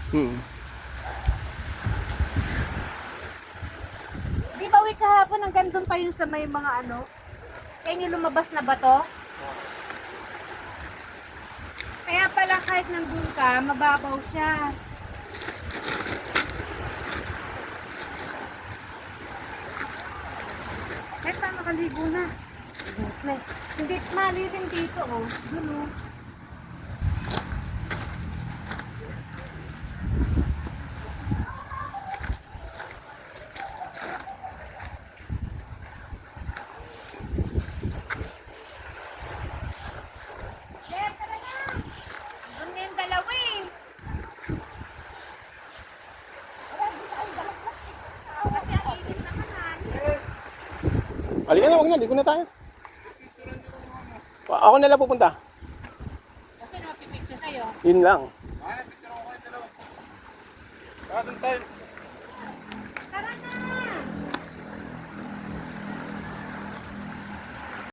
Hmm. Di ba uwi kahapon hanggang doon pa yun sa may mga ano? Kaya yung lumabas na bato? Kaya pala kahit nandun ka, mababaw siya. Kahit pa makaligo na. Hindi, mali rin dito oh. Dun oh. Dad, tara na! Doon na yung dalawa eh. Kasi ang init naman Halika na, wag na. Ligo na tayo. Ako na lang pupunta. Kasi napipicture sa'yo. Yun lang. Tara na!